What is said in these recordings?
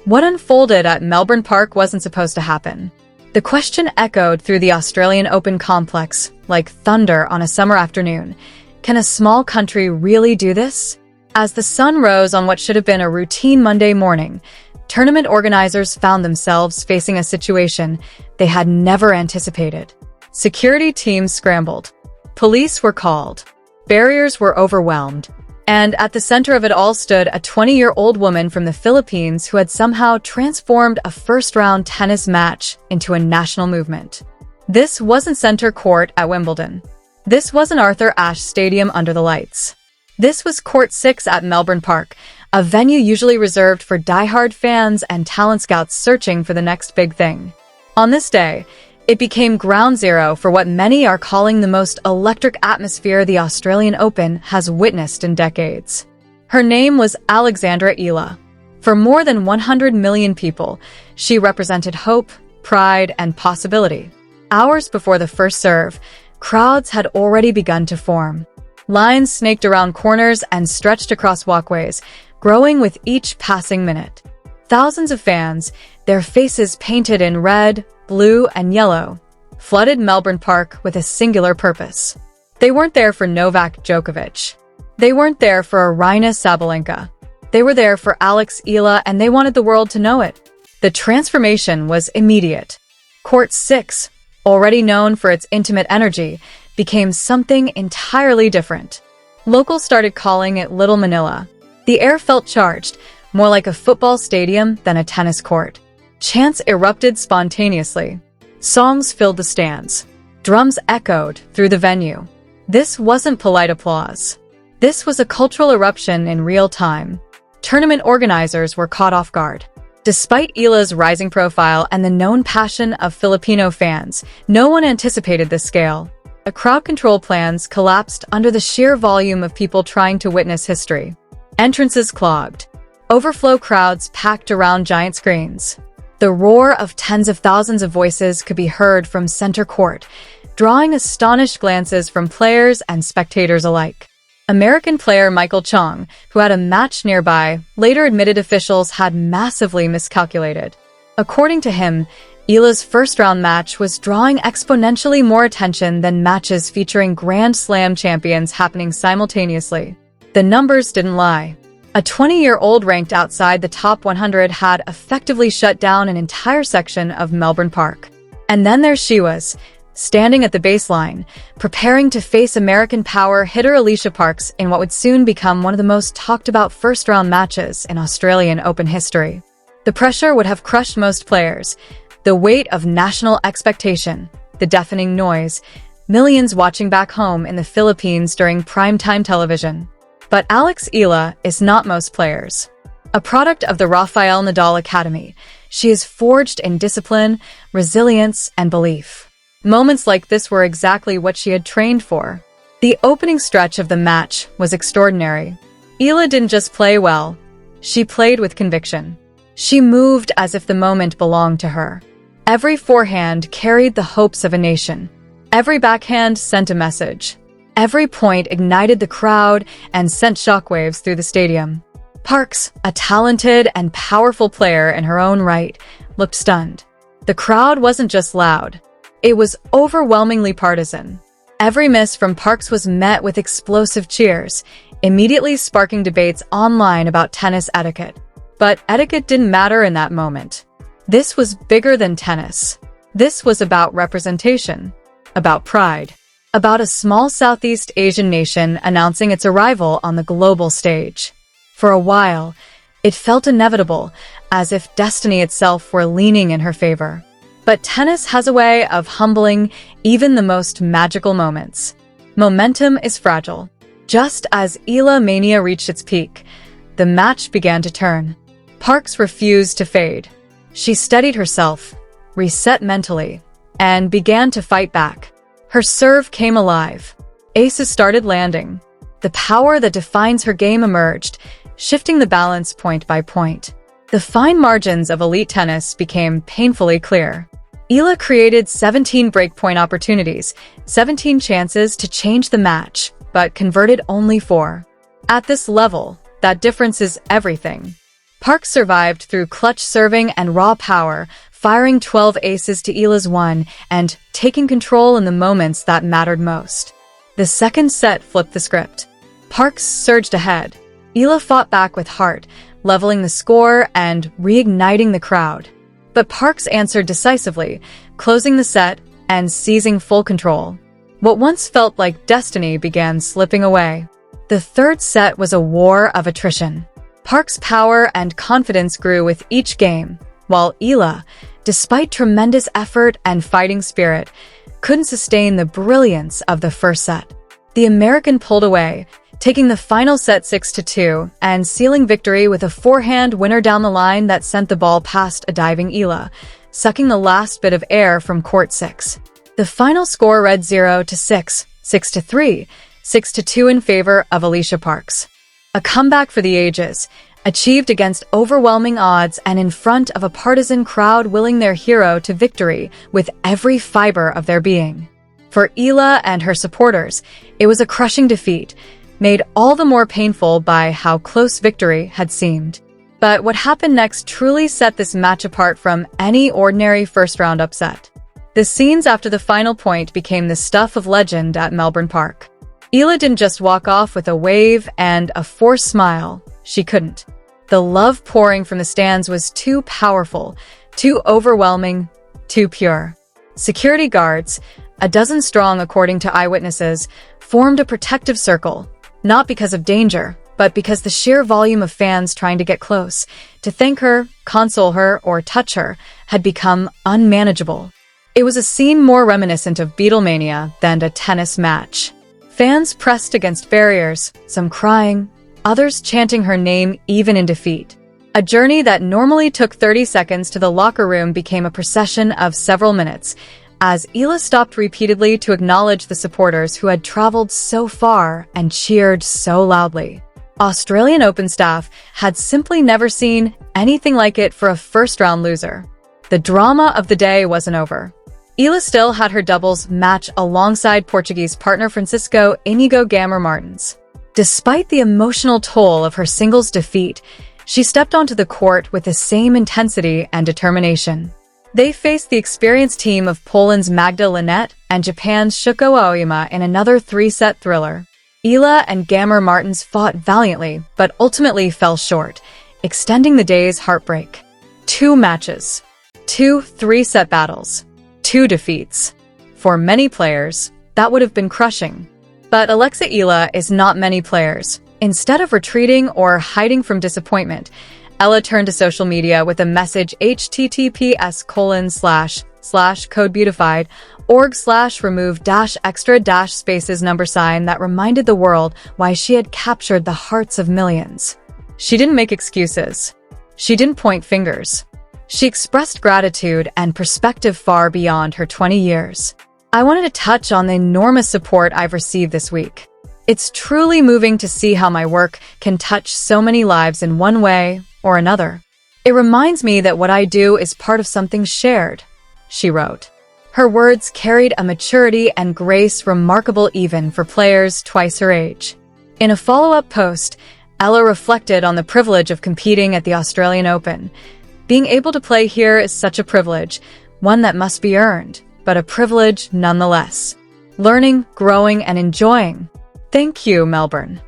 What unfolded at Melbourne Park wasn't supposed to happen. The question echoed through the Australian Open complex like thunder on a summer afternoon. Can a small country really do this? As the sun rose on what should have been a routine Monday morning, tournament organizers found themselves facing a situation they had never anticipated. Security teams scrambled. Police were called. Barriers were overwhelmed. And at the center of it all stood a 20-year-old woman from the Philippines who had somehow transformed a first-round tennis match into a national movement. This wasn't Centre Court at Wimbledon. This wasn't Arthur Ashe Stadium under the lights. This was Court 6 at Melbourne Park, a venue usually reserved for die-hard fans and talent scouts searching for the next big thing. On this day, it became ground zero for what many are calling the most electric atmosphere the Australian Open has witnessed in decades. Her name was Alexandra Ila. For more than 100 million people, she represented hope, pride, and possibility. Hours before the first serve, crowds had already begun to form. Lines snaked around corners and stretched across walkways, growing with each passing minute. Thousands of fans, their faces painted in red, blue, and yellow, flooded Melbourne Park with a singular purpose. They weren't there for Novak Djokovic. They weren't there for Aryna Sabalenka. They were there for Alex Ila, and they wanted the world to know it. The transformation was immediate. Court 6, already known for its intimate energy, became something entirely different. Locals started calling it Little Manila. The air felt charged, more like a football stadium than a tennis court. Chants erupted spontaneously. Songs filled the stands. Drums echoed through the venue. This wasn't polite applause. This was a cultural eruption in real time. Tournament organizers were caught off guard. Despite Ila's rising profile and the known passion of Filipino fans, no one anticipated this scale. Crowd control plans collapsed under the sheer volume of people trying to witness history. Entrances clogged. Overflow crowds packed around giant screens. The roar of tens of thousands of voices could be heard from Centre Court, drawing astonished glances from players and spectators alike. American player Michael Chong, who had a match nearby, later admitted officials had massively miscalculated. According to him, Ila's first-round match was drawing exponentially more attention than matches featuring Grand Slam champions happening simultaneously. The numbers didn't lie. A 20-year-old ranked outside the top 100 had effectively shut down an entire section of Melbourne Park. And then there she was, standing at the baseline, preparing to face American power hitter Alicia Parks in what would soon become one of the most talked-about first-round matches in Australian Open history. The pressure would have crushed most players. The weight of national expectation, the deafening noise, millions watching back home in the Philippines during primetime television. But Alex Ila is not most players. A product of the Rafael Nadal Academy, she is forged in discipline, resilience, and belief. Moments like this were exactly what she had trained for. The opening stretch of the match was extraordinary. Ila didn't just play well, she played with conviction. She moved as if the moment belonged to her. Every forehand carried the hopes of a nation. Every backhand sent a message. Every point ignited the crowd and sent shockwaves through the stadium. Parks, a talented and powerful player in her own right, looked stunned. The crowd wasn't just loud. It was overwhelmingly partisan. Every miss from Parks was met with explosive cheers, immediately sparking debates online about tennis etiquette. But etiquette didn't matter in that moment. This was bigger than tennis. This was about representation, about pride, about a small Southeast Asian nation announcing its arrival on the global stage. For a while, it felt inevitable, as if destiny itself were leaning in her favor. But tennis has a way of humbling even the most magical moments. Momentum is fragile. Just as Ila Mania reached its peak, the match began to turn. Parks refused to fade. She steadied herself, reset mentally, and began to fight back. Her serve came alive. Aces started landing. The power that defines her game emerged, shifting the balance point by point. The fine margins of elite tennis became painfully clear. Ila created 17 breakpoint opportunities, 17 chances to change the match, but converted only 4. At this level, that difference is everything. Park survived through clutch serving and raw power, firing 12 aces to Ila's 1 and taking control in the moments that mattered most. The second set flipped the script. Park surged ahead. Ila fought back with heart, leveling the score and reigniting the crowd. But Parks answered decisively, closing the set and seizing full control. What once felt like destiny began slipping away. The third set was a war of attrition. Park's power and confidence grew with each game, while Ila, despite tremendous effort and fighting spirit, couldn't sustain the brilliance of the first set. The American pulled away, taking the final set 6-2 and sealing victory with a forehand winner down the line that sent the ball past a diving Ila, sucking the last bit of air from court 6. The final score read 0-6, 6-3, 6-2 in favor of Alicia Parks. A comeback for the ages, achieved against overwhelming odds and in front of a partisan crowd willing their hero to victory with every fiber of their being. For Ila and her supporters, it was a crushing defeat, made all the more painful by how close victory had seemed. But what happened next truly set this match apart from any ordinary first-round upset. The scenes after the final point became the stuff of legend at Melbourne Park. Ila didn't just walk off with a wave and a forced smile. She couldn't. The love pouring from the stands was too powerful, too overwhelming, too pure. Security guards, a dozen strong according to eyewitnesses, formed a protective circle, not because of danger, but because the sheer volume of fans trying to get close, to thank her, console her, or touch her, had become unmanageable. It was a scene more reminiscent of Beatlemania than a tennis match. Fans pressed against barriers, some crying, others chanting her name even in defeat. A journey that normally took 30 seconds to the locker room became a procession of several minutes, as Ila stopped repeatedly to acknowledge the supporters who had traveled so far and cheered so loudly. Australian Open staff had simply never seen anything like it for a first-round loser. The drama of the day wasn't over. Ila still had her doubles match alongside Portuguese partner Francisco Inigo Gamer-Martins. Despite the emotional toll of her singles defeat, she stepped onto the court with the same intensity and determination. They faced the experienced team of Poland's Magda Linette and Japan's Shuko Aoyama in another three-set thriller. Ila and Gamer-Martins fought valiantly, but ultimately fell short, extending the day's heartbreak. 2 matches. 2 three-set battles. 2 defeats. For many players, that would have been crushing. But Alexa Ila is not many players. Instead of retreating or hiding from disappointment, Ella turned to social media with a message https://codebeautified.org/remove-extra-spaces $sign that reminded the world why she had captured the hearts of millions. She didn't make excuses. She didn't point fingers. She expressed gratitude and perspective far beyond her 20 years. I wanted to touch on the enormous support I've received this week. It's truly moving to see how my work can touch so many lives in one way or another. It reminds me that what I do is part of something shared, she wrote. Her words carried a maturity and grace remarkable even for players twice her age. In a follow-up post, Ella reflected on the privilege of competing at the Australian Open. Being able to play here is such a privilege, one that must be earned, but a privilege nonetheless. Learning, growing, and enjoying. Thank you, Melbourne.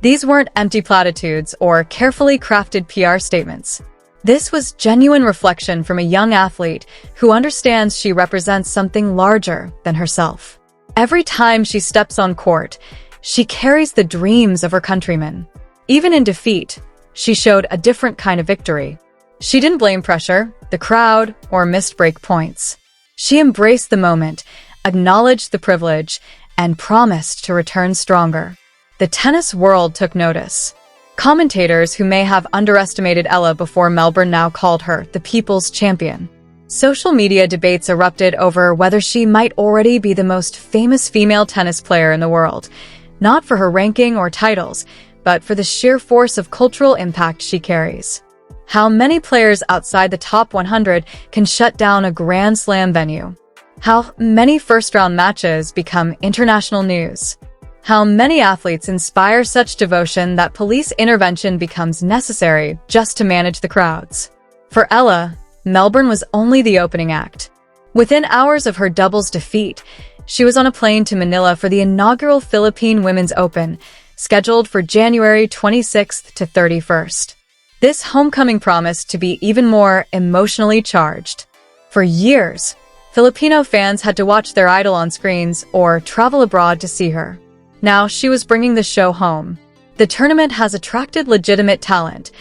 These weren't empty platitudes or carefully crafted PR statements. This was genuine reflection from a young athlete who understands she represents something larger than herself. Every time she steps on court, she carries the dreams of her countrymen. Even in defeat, she showed a different kind of victory. She didn't blame pressure, the crowd, or missed break points. She embraced the moment, acknowledged the privilege, and promised to return stronger. The tennis world took notice. Commentators who may have underestimated Ella before Melbourne now called her the people's champion. Social media debates erupted over whether she might already be the most famous female tennis player in the world, not for her ranking or titles, but for the sheer force of cultural impact she carries. How many players outside the top 100 can shut down a Grand Slam venue? How many first-round matches become international news? how many athletes inspire such devotion that police intervention becomes necessary just to manage the crowds. For Ella, Melbourne was only the opening act. Within hours of her doubles defeat, she was on a plane to Manila for the inaugural Philippine Women's Open, scheduled for January 26th to 31st. This homecoming promised to be even more emotionally charged. For years, Filipino fans had to watch their idol on screens or travel abroad to see her. Now she was bringing the show home. The tournament has attracted legitimate talent.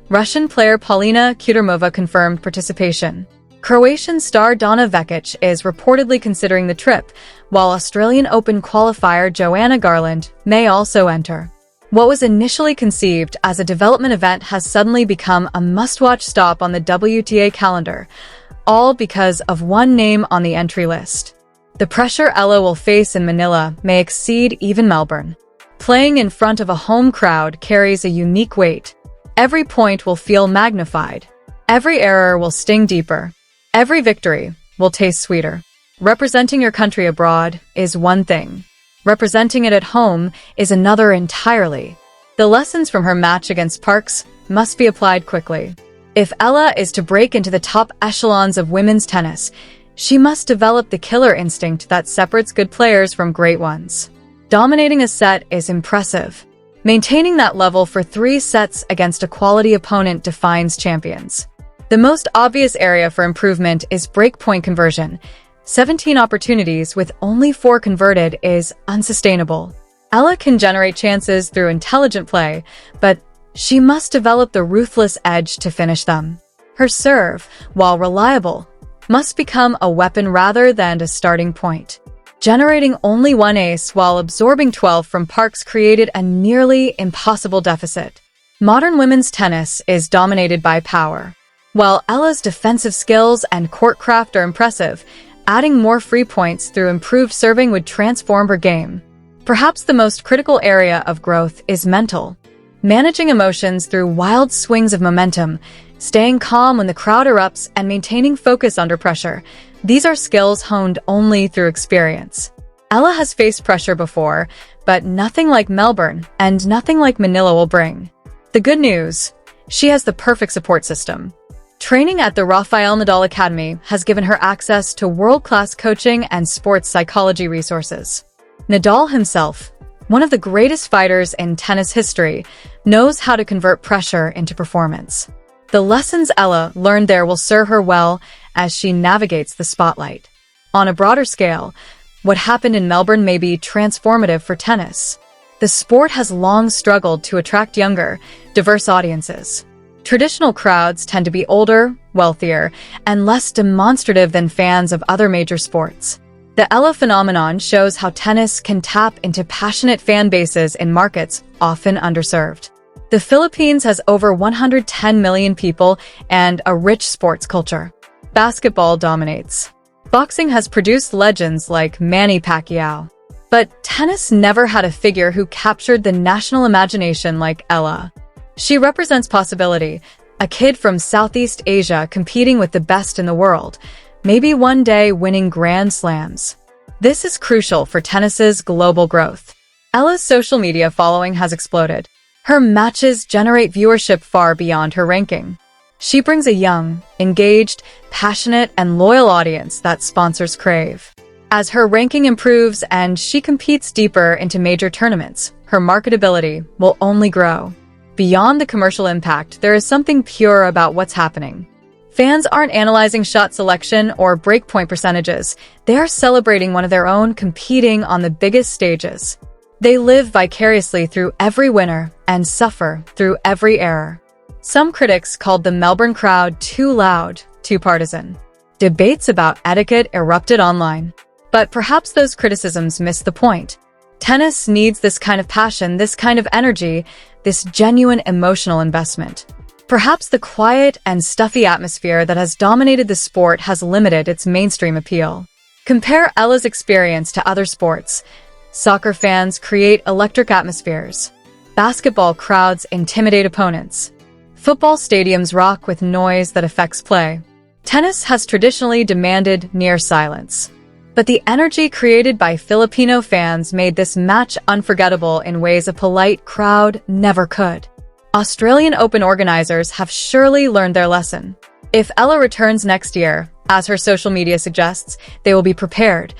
Russian player Polina Kudermova confirmed participation. Croatian star Donna Vekic is reportedly considering the trip, while Australian Open qualifier Joanna Garland may also enter. What was initially conceived as a development event has suddenly become a must-watch stop on the WTA calendar, all because of one name on the entry list. The pressure Ella will face in Manila may exceed even Melbourne. Playing in front of a home crowd carries a unique weight. Every point will feel magnified. Every error will sting deeper. Every victory will taste sweeter. Representing your country abroad is one thing. Representing it at home is another entirely. The lessons from her match against Parks must be applied quickly. If Ella is to break into the top echelons of women's tennis, she must develop the killer instinct that separates good players from great ones. Dominating a set is impressive. Maintaining that level for 3 sets against a quality opponent defines champions. The most obvious area for improvement is breakpoint conversion. 17 opportunities with only 4 converted is unsustainable. Ella can generate chances through intelligent play, but she must develop the ruthless edge to finish them. Her serve, while reliable, must become a weapon rather than a starting point. Generating only 1 ace while absorbing 12 from Parks created a nearly impossible deficit. Modern women's tennis is dominated by power. While Ella's defensive skills and court craft are impressive, adding more free points through improved serving would transform her game. Perhaps the most critical area of growth is mental. Managing emotions through wild swings of momentum, staying calm when the crowd erupts, and maintaining focus under pressure. These are skills honed only through experience. Ella has faced pressure before, but nothing like Melbourne and nothing like Manila will bring. The good news, she has the perfect support system. Training at the Rafael Nadal Academy has given her access to world-class coaching and sports psychology resources. Nadal himself, one of the greatest fighters in tennis history, knows how to convert pressure into performance. The lessons Ella learned there will serve her well as she navigates the spotlight. On a broader scale, what happened in Melbourne may be transformative for tennis. The sport has long struggled to attract younger, diverse audiences. Traditional crowds tend to be older, wealthier, and less demonstrative than fans of other major sports. The Ella phenomenon shows how tennis can tap into passionate fan bases in markets often underserved. The Philippines has over 110 million people and a rich sports culture. Basketball dominates. Boxing has produced legends like Manny Pacquiao. But tennis never had a figure who captured the national imagination like Ella. She represents possibility, a kid from Southeast Asia competing with the best in the world, maybe one day winning Grand Slams. This is crucial for tennis's global growth. Ella's social media following has exploded. Her matches generate viewership far beyond her ranking. She brings a young, engaged, passionate, and loyal audience that sponsors crave. As her ranking improves and she competes deeper into major tournaments, her marketability will only grow. Beyond the commercial impact, there is something pure about what's happening. Fans aren't analyzing shot selection or breakpoint percentages. They are celebrating one of their own competing on the biggest stages. They live vicariously through every winner and suffer through every error. Some critics called the Melbourne crowd too loud, too partisan. Debates about etiquette erupted online. But perhaps those criticisms missed the point. Tennis needs this kind of passion, this kind of energy, this genuine emotional investment. Perhaps the quiet and stuffy atmosphere that has dominated the sport has limited its mainstream appeal. Compare Ella's experience to other sports. Soccer fans create electric atmospheres. Basketball crowds intimidate opponents. Football stadiums rock with noise that affects play. Tennis has traditionally demanded near silence. But the energy created by Filipino fans made this match unforgettable in ways a polite crowd never could. Australian Open organizers have surely learned their lesson. If Ella returns next year, as her social media suggests, they will be prepared.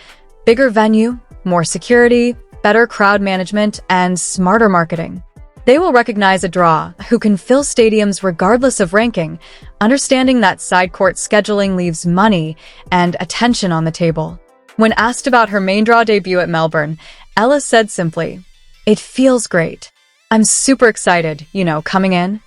Bigger venue, more security, better crowd management, and smarter marketing. They will recognize a draw who can fill stadiums regardless of ranking, understanding that side court scheduling leaves money and attention on the table. When asked about her main draw debut at Melbourne, Ella said simply, "It feels great. I'm super excited, coming in."